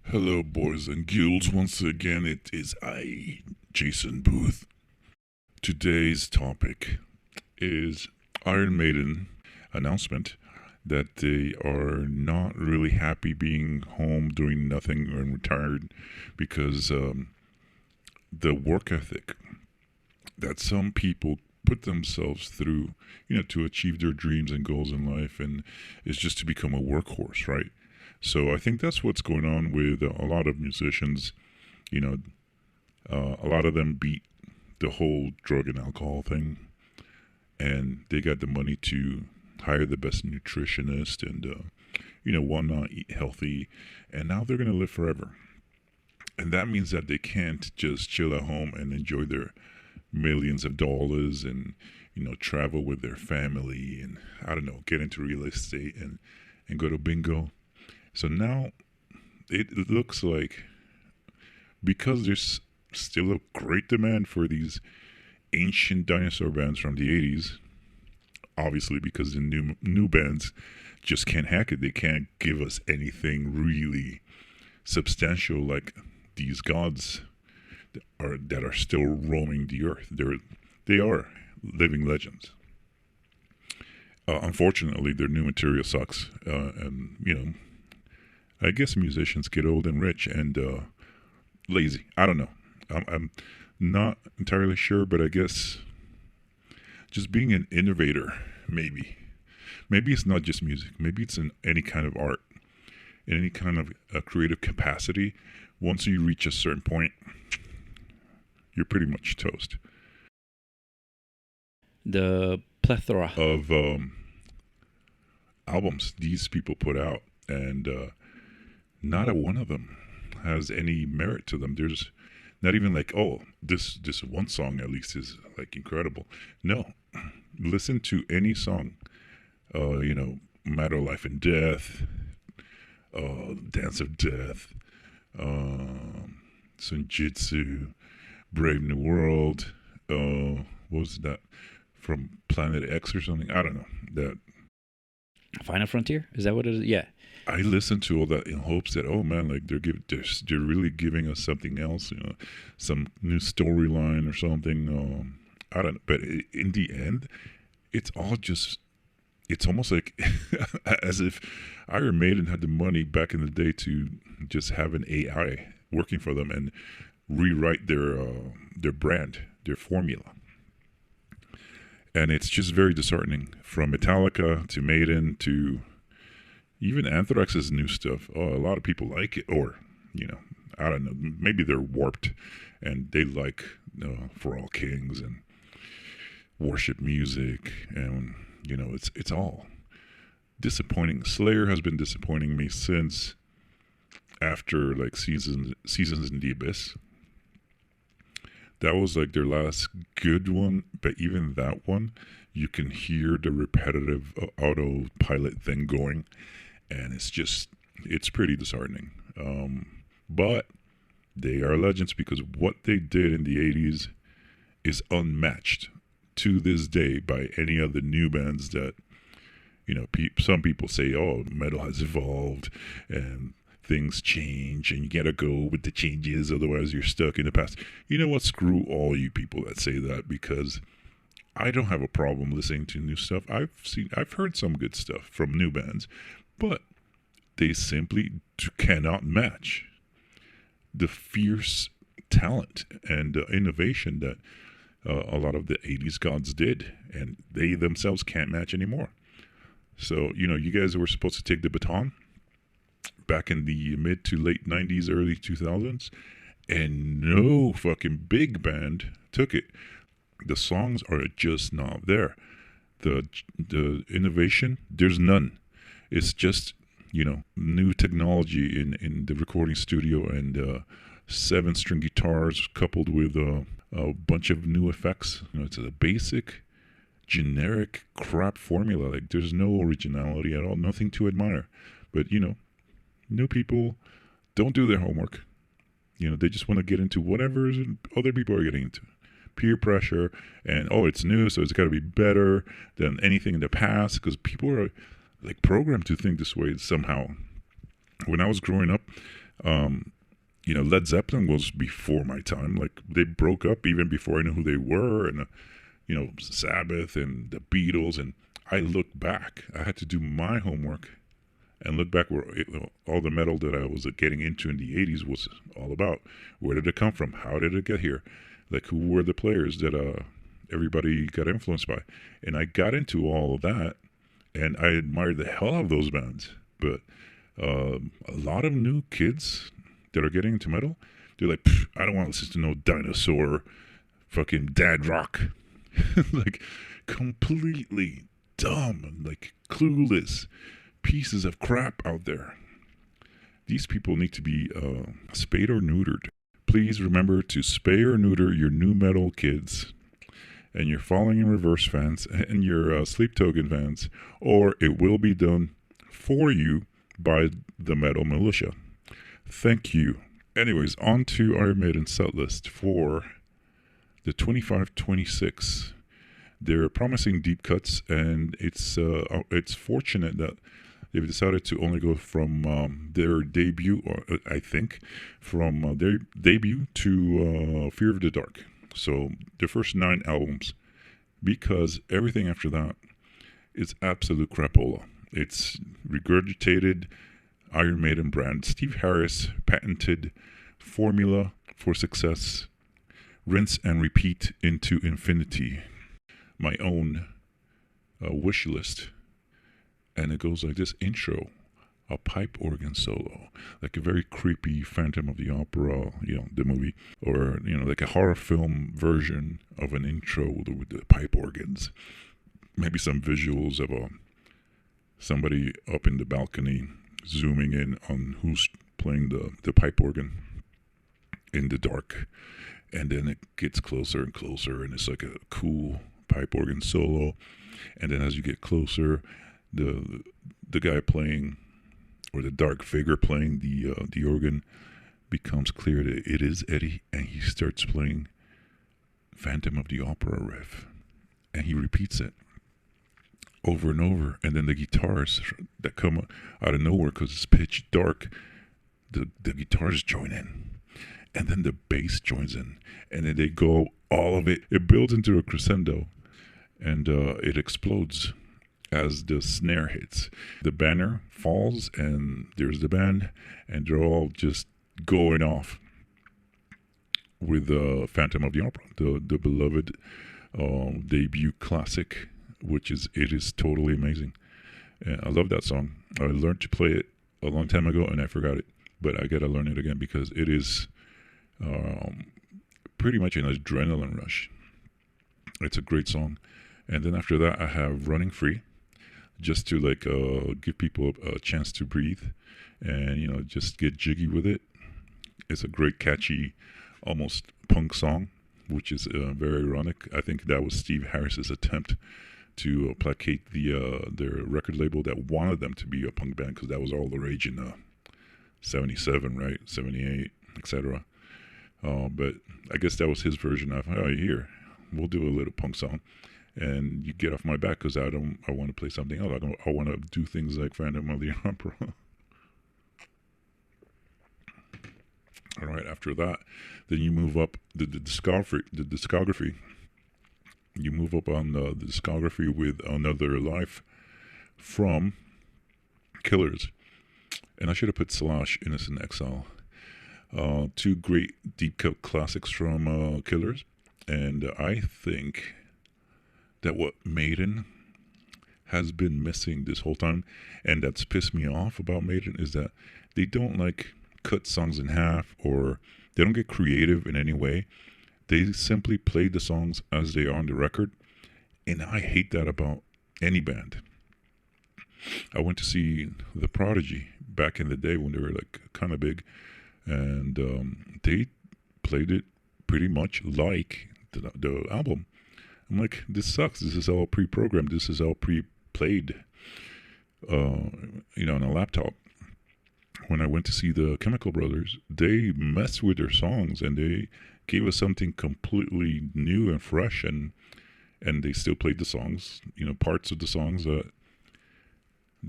Hello, boys and girls. Once again, it is I, Jason Booth. Today's topic is Iron Maiden announcement that they are not really happy being home doing nothing and retired because the work ethic that some people put themselves through, to achieve their dreams and goals in life, and is just to become a workhorse, right? So I think that's what's going on with a lot of musicians. You know, a lot of them beat the whole drug and alcohol thing, and they got the money to hire the best nutritionist and whatnot, eat healthy, and now they're gonna live forever. And that means that they can't just chill at home and enjoy their millions of dollars and travel with their family and I don't know, get into real estate and go to bingo. So now it looks like, because there's still a great demand for these ancient dinosaur bands from the 80s, obviously because the new bands just can't hack it. They can't give us anything really substantial like these gods that are still roaming the earth. They are living legends. Unfortunately, their new material sucks, and I guess musicians get old and rich and lazy. I don't know. I'm not entirely sure, but I guess just being an innovator, maybe it's not just music. Maybe it's in any kind of art, in any kind of creative capacity. Once you reach a certain point, you're pretty much toast. The plethora. Of albums these people put out, and not a one of them has any merit to them. There's not even like, oh, this one song at least is like incredible. No, listen to any song. Matter of Life and Death, Dance of Death, Sunjitsu, Brave New World. What was that from Planet X or something? I don't know. That Final Frontier? Is that what it is? Yeah. I listened to all that in hopes that, oh man, like they're really giving us something else, some new storyline or something. I don't know, but in the end, it's all just, it's almost like as if Iron Maiden had the money back in the day to just have an AI working for them and rewrite their brand, their formula. And it's just very disheartening. From Metallica to Maiden to even Anthrax's new stuff. Oh, a lot of people like it, or I don't know. Maybe they're warped, and they like For All Kings and worship music, and it's all disappointing. Slayer has been disappointing me since after like seasons in the Abyss. That was like their last good one, but even that one, you can hear the repetitive autopilot thing going, and it's pretty disheartening. But they are legends because what they did in the 80s is unmatched to this day by any of the new bands that, some people say, oh, metal has evolved and things change and you gotta go with the changes, otherwise you're stuck in the past. You know what? Screw all you people that say that, because I don't have a problem listening to new stuff. I've heard some good stuff from new bands, but they simply cannot match the fierce talent and innovation that a lot of the 80s gods did, and they themselves can't match anymore. So, you guys were supposed to take the baton back in the mid to late 90s, early 2000s, and no fucking big band took it. The songs are just not there. The innovation, there's none. It's just, new technology in the recording studio and 7-string guitars coupled with a bunch of new effects. It's a basic, generic crap formula. Like, there's no originality at all, nothing to admire. But, new people don't do their homework. They just want to get into whatever other people are getting into. Peer pressure, and it's new, so it's got to be better than anything in the past, because people are like programmed to think this way somehow. When I was growing up, Led Zeppelin was before my time. Like, they broke up even before I knew who they were, and Sabbath and the Beatles. And I looked back. I had to do my homework and look back where all the metal that I was getting into in the 80s was all about. Where did it come from? How did it get here? Like, who were the players that everybody got influenced by? And I got into all of that, and I admired the hell out of those bands. But a lot of new kids that are getting into metal, they're like, I don't want to listen to no dinosaur fucking dad rock. Like, completely dumb and like clueless pieces of crap out there. These people need to be spayed or neutered. Please remember to spay or neuter your new metal kids and your Falling in Reverse fans and your Sleep Token fans, or it will be done for you by the metal militia. Thank you. Anyways, on to Iron Maiden Setlist for the 25-26. They're promising deep cuts, and it's fortunate that they've decided to only go from their debut, I think, from their debut to Fear of the Dark. So their first 9 albums, because everything after that is absolute crapola. It's regurgitated Iron Maiden brand. Steve Harris patented formula for success. Rinse and repeat into infinity. My own wish list. And it goes like this: intro, a pipe organ solo, like a very creepy Phantom of the Opera, the movie, or, like a horror film version of an intro with the pipe organs. Maybe some visuals of somebody up in the balcony zooming in on who's playing the pipe organ in the dark. And then it gets closer and closer, and it's like a cool pipe organ solo. And then as you get closer, the guy playing, or the dark figure playing the organ, becomes clear that it is Eddie, and he starts playing Phantom of the Opera riff, and he repeats it over and over. And then the guitars that come out of nowhere, because it's pitch dark, the guitars join in, and then the bass joins in, and then they go all of it. It builds into a crescendo, and it explodes as the snare hits. The banner falls, and there's the band, and they're all just going off with Phantom of the Opera, the beloved debut classic, which is totally amazing. And I love that song. I learned to play it a long time ago, and I forgot it, but I gotta learn it again, because it is pretty much an adrenaline rush. It's a great song. And then after that, I have Running Free, just to give people a chance to breathe and just get jiggy with it. It's a great, catchy, almost punk song, which is very ironic. I think that was Steve Harris's attempt to placate their record label that wanted them to be a punk band, because that was all the rage in 77, right? 78, etc. But I guess that was his version of, here, we'll do a little punk song, and you get off my back, because I want to play something else. I want to do things like Phantom of the Opera. All right, after that, then you move up the discography. You move up on the discography with Another Life from Killers. And I should have put Slash, Innocent Exile. 2 great deep cut classics from Killers. And I think that what Maiden has been missing this whole time, and that's pissed me off about Maiden, is that they don't cut songs in half, or they don't get creative in any way. They simply play the songs as they are on the record, and I hate that about any band. I went to see The Prodigy back in the day when they were kind of big, and they played it pretty much like the album. I'm like, this sucks. This is all pre-programmed. This is all pre-played, on a laptop. When I went to see the Chemical Brothers, they messed with their songs, and they gave us something completely new and fresh, and they still played the songs, parts of the songs that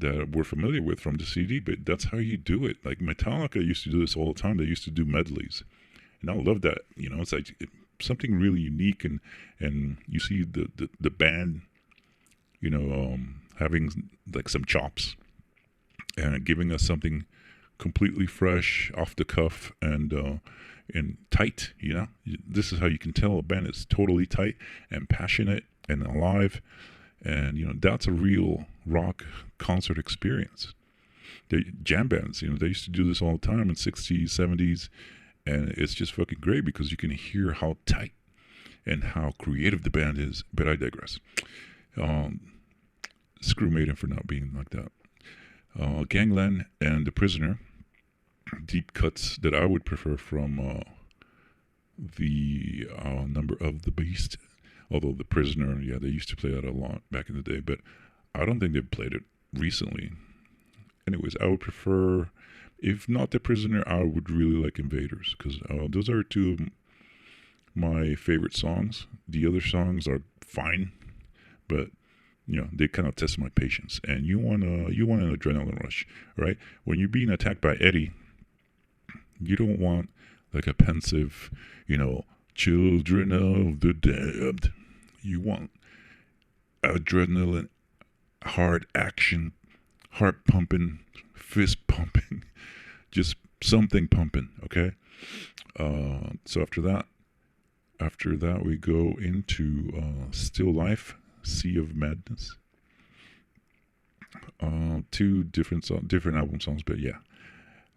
that we're familiar with from the CD, but that's how you do it. Like Metallica used to do this all the time. They used to do medleys, and I love that. You know, it's like something really unique, and you see the band, you know, having like some chops and giving us something completely fresh, off the cuff, and tight. You know, this is how you can tell a band is totally tight and passionate and alive. And, you know, that's a real rock concert experience. The jam bands, you know, they used to do this all the time in 60s, 70s. And it's just fucking great because you can hear how tight and how creative the band is. But I digress. Screw Maiden for not being like that. Gangland and The Prisoner, deep cuts that I would prefer from the Number of the Beast. Although The Prisoner, yeah, they used to play that a lot back in the day, but I don't think they've played it recently. Anyways, I would prefer, if not The Prisoner, I would really like Invaders, because those are two of my favorite songs. The other songs are fine, but you know, they kind of test my patience. And you want an adrenaline rush, right? When you're being attacked by Eddie, you don't want like a pensive, you know, children of the damned. You want adrenaline, hard action, heart pumping, fist pumping, just something pumping. Okay. So after that we go into Still Life, Sea of Madness. Two different album songs, but yeah.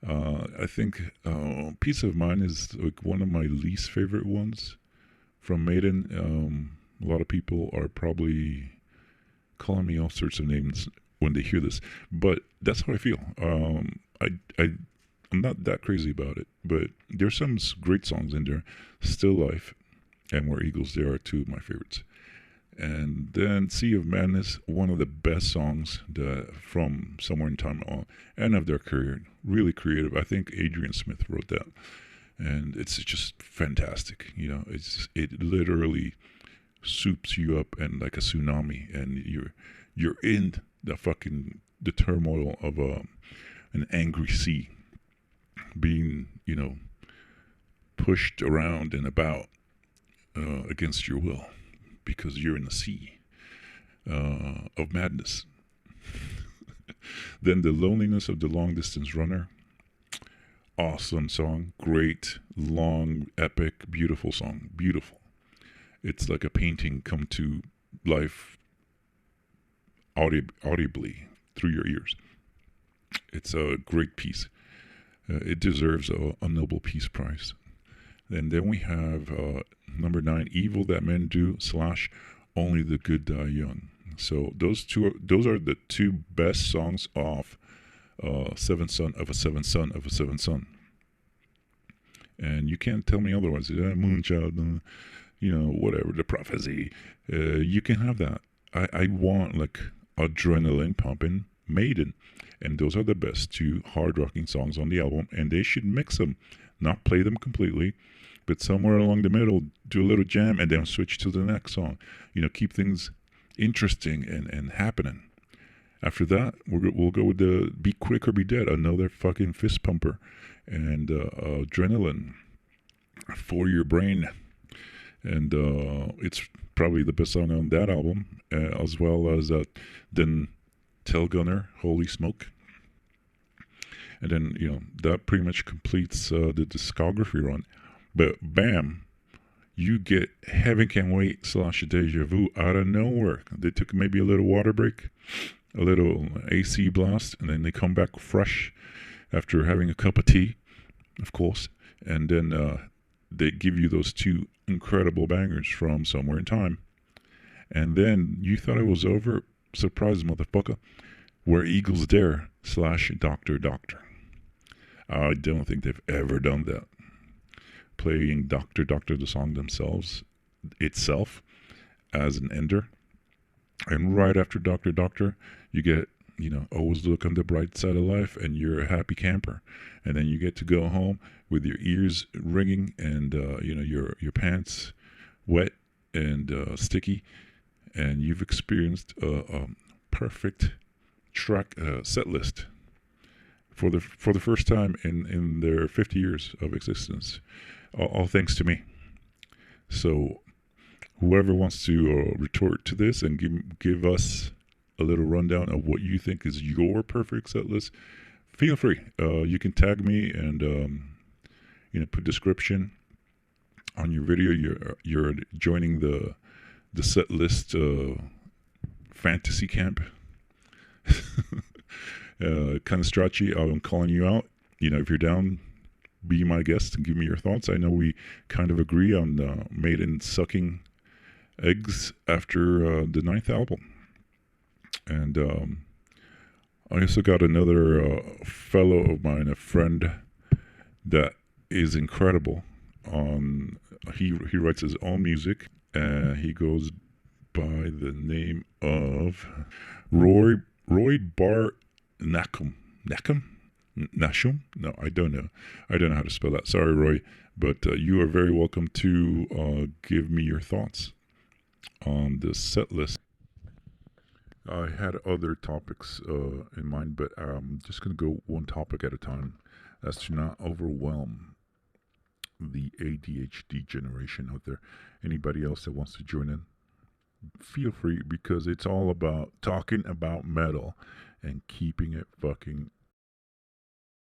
I think Peace of Mind is like one of my least favorite ones from Maiden. A lot of people are probably calling me all sorts of names when they hear this, but that's how I feel. I'm not that crazy about it, but there's some great songs in there. Still Life and Where Eagles Dare are two of my favorites. And then Sea of Madness, one of the best songs from Somewhere in Time and of their career. Really creative. I think Adrian Smith wrote that. And it's just fantastic. You know, it literally soups you up and like a tsunami, and you're in the turmoil of an angry sea, being, you know, pushed around and about against your will, because you're in the sea of madness. Then The Loneliness of the Long Distance Runner. Awesome song. Great, long, epic, beautiful song. Beautiful. It's like a painting come to life audibly through your ears. It's a great piece. It deserves a Nobel Peace Prize. And then we have number 9, Evil That Men Do / Only the Good Die Young. So those are the two best songs off Seventh Son of a Seventh Son of a Seventh Son. And you can't tell me otherwise. Moonchild, you know, whatever, the prophecy. You can have that. I want like adrenaline pumping Maiden. And those are the best two hard rocking songs on the album. And they should mix them, not play them completely, but somewhere along the middle, do a little jam and then switch to the next song. You know, keep things interesting and happening. After that, we'll go with the Be Quick or Be Dead, another fucking fist pumper, and adrenaline for your brain. And it's probably the best song on that album, as well as then Tell Gunner, Holy Smoke. And then, you know, that pretty much completes the discography run. But bam, you get Heaven Can't Wait / Deja Vu out of nowhere. They took maybe a little water break, a little AC blast, and then they come back fresh after having a cup of tea, of course. And then they give you those two incredible bangers from Somewhere in Time. And then you thought it was over. Surprise, motherfucker. Where Eagles Dare / Doctor Doctor. I don't think they've ever done that. Playing Doctor Doctor, the song itself, as an ender. And right after Doctor Doctor, you get, you know, always look on the bright side of life, and you're a happy camper. And then you get to go home with your ears ringing and, you know, your pants wet and sticky. And you've experienced a perfect track set list for the first time in their 50 years of existence. All thanks to me. So whoever wants to retort to this and give us a little rundown of what you think is your perfect set list, feel free. You can tag me and put description on your video. You're joining the set list fantasy camp. Kind of stretchy. I'm calling you out. If you're down, be my guest and give me your thoughts. I know we kind of agree on Maiden sucking eggs after the 9th album. And I also got another fellow of mine, a friend that is incredible. He writes his own music. He goes by the name of Roy Bar Nashum. Nashum? No, I don't know. I don't know how to spell that. Sorry, Roy. But you are very welcome to give me your thoughts on this set list. I had other topics in mind, but I'm just going to go one topic at a time as to not overwhelm the ADHD generation out there. Anybody else that wants to join in, feel free, because it's all about talking about metal and keeping it fucking